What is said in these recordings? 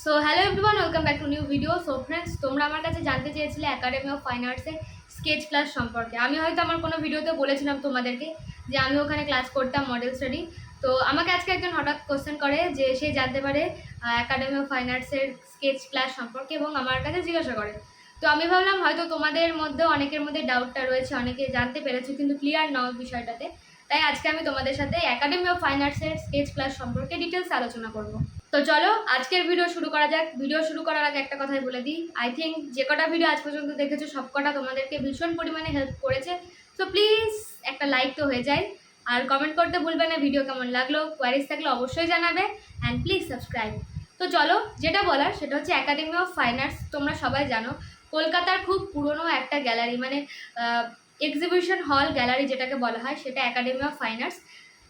So hello everyone, welcome back to new video. So friends, তোমরা আমার কাছে জানতে চেয়েছিলে একাডেমি অফ ফাইন আর্টসের স্কেচ ক্লাস সম্পর্কে। আমি হয়তো আমার কোনো ভিডিওতে বলেছিলাম তোমাদেরকে যে আমি ওখানে ক্লাস করতাম মডেল স্টাডি। তো আমাকে আজকে একজন হঠাৎ কোশ্চেন করে যে সে জানতে পারে একাডেমি অফ ফাইন আর্টসের স্কেচ ক্লাস সম্পর্কে এবং আমার কাছে জিজ্ঞাসা করে। তো আমি ভাবলাম হয়তো তোমাদের মধ্যে অনেকের মধ্যে ডাউটটা রয়েছে, অনেকে জানতে পেরেছে কিন্তু ক্লিয়ার নাও বিষয়টাতে। তাই আজকে আমি তোমাদের সাথে একাডেমি অফ ফাইন আর্টসের স্কেচ ক্লাস সম্পর্কে ডিটেলস আলোচনা করব। তো চলো আজকের ভিডিও শুরু করা যাক। ভিডিও শুরু করার আগে একটা কথাই বলে দিই, আই থিঙ্ক যে কটা ভিডিও আজ পর্যন্ত দেখেছো সব কটা তোমাদেরকে ভীষণ পরিমাণে হেল্প করেছে। সো প্লিজ একটা লাইক তো হয়ে যায়, আর কমেন্ট করতে ভুলবে না ভিডিও কেমন লাগলো, কোয়ারিজ থাকলে অবশ্যই জানাবে, অ্যান্ড প্লিজ সাবস্ক্রাইব। তো চলো, যেটা বলার সেটা হচ্ছে একাডেমি অফ ফাইন আর্টস তোমরা সবাই জানো কলকাতার খুব পুরনো একটা গ্যালারি, মানে এক্সিবিশন হল গ্যালারি যেটাকে বলা হয়, সেটা একাডেমি অফ ফাইন আর্টস।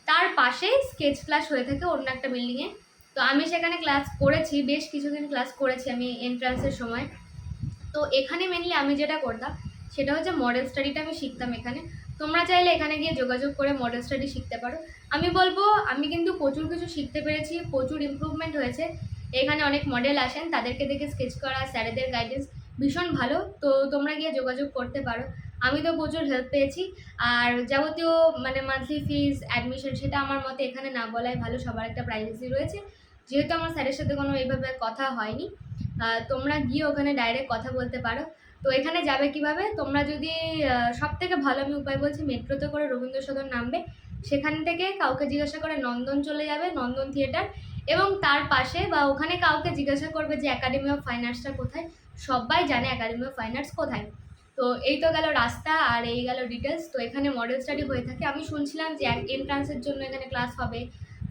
তার পাশেই স্কেচ ক্লাস হয়ে থাকে অন্য একটা বিল্ডিংয়ে। তো আমি সেখানে ক্লাস করেছি, বেশ কিছুদিন ক্লাস করেছি আমি এন্ট্রান্সের সময়। তো এখানে মেনলি আমি যেটা করতাম সেটা হচ্ছে মডেল স্টাডিটা আমি শিখতাম এখানে। তোমরা চাইলে এখানে গিয়ে যোগাযোগ করে মডেল স্টাডি শিখতে পারো। আমি বলবো আমি কিন্তু প্রচুর কিছু শিখতে পেরেছি, প্রচুর ইমপ্রুভমেন্ট হয়েছে। এখানে অনেক মডেল আসেন, তাদেরকে দেখে স্কেচ করা, স্যারেদের গাইডেন্স ভীষণ ভালো। তো তোমরা গিয়ে যোগাযোগ করতে পারো। আমি তো প্রচুর হেল্প পেয়েছি। আর যাবতীয় মানে মান্থলি ফিজ, অ্যাডমিশন, সেটা আমার মতে এখানে না বলাই ভালো, সবার একটা প্রাইভেসি রয়েছে। যেহেতু আমার স্যারের সাথে কোনো এইভাবে কথা হয়নি, তোমরা গিয়ে ওখানে ডাইরেক্ট কথা বলতে পারো। তো এখানে যাবে কিভাবে, তোমরা যদি সব থেকে ভালো আমি উপায় বলছি, মেট্রোতে করে রবীন্দ্র সদন নামবে, সেখান থেকে কাউকে জিজ্ঞাসা করে নন্দন চলে যাবে, নন্দন থিয়েটার, এবং তার পাশে বা ওখানে কাউকে জিজ্ঞাসা করবে যে একাডেমি অফ ফাইন আর্টসটা কোথায়। সবাই জানে একাডেমি অফ ফাইন আর্টস কোথায়। তো এই তো গেল রাস্তা, আর এই গেল ডিটেলস। তো এখানে মডেল স্টাডি হয়ে থাকে। আমি শুনছিলাম যে এন্ট্রান্সের জন্য এখানে ক্লাস হবে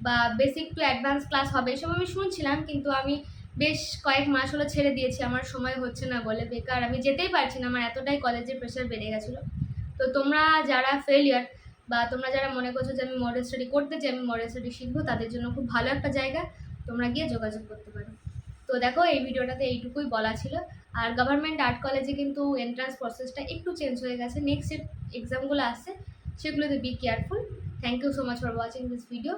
বা বেসিক টু অ্যাডভান্স ক্লাস হবে, এসব আমি শুনছিলাম, কিন্তু আমি বেশ কয়েক মাস হলো ছেড়ে দিয়েছি, আমার সময় হচ্ছে না বলে। বেকার আমি যেতেই পারছি না, আমার এতটাই কলেজের প্রেশার বেড়ে গেছিলো। তো তোমরা যারা ফেলিয়ার বা তোমরা যারা মনে করছো যে আমি মডেল স্টাডি করতে চাই, আমি মডেল স্টাডি শিখবো, তাদের জন্য খুব ভালো একটা জায়গা, তোমরা গিয়ে যোগাযোগ করতে পারো। তো দেখো, এই ভিডিওটাতে এইটুকুই বলা ছিল। আর গভর্নমেন্ট আর্ট কলেজে কিন্তু এন্ট্রান্স প্রসেসটা একটু চেঞ্জ হয়ে গেছে, নেক্সট যে এক্সামগুলো আসছে সেগুলোতে be careful. Thank you so much for watching this video.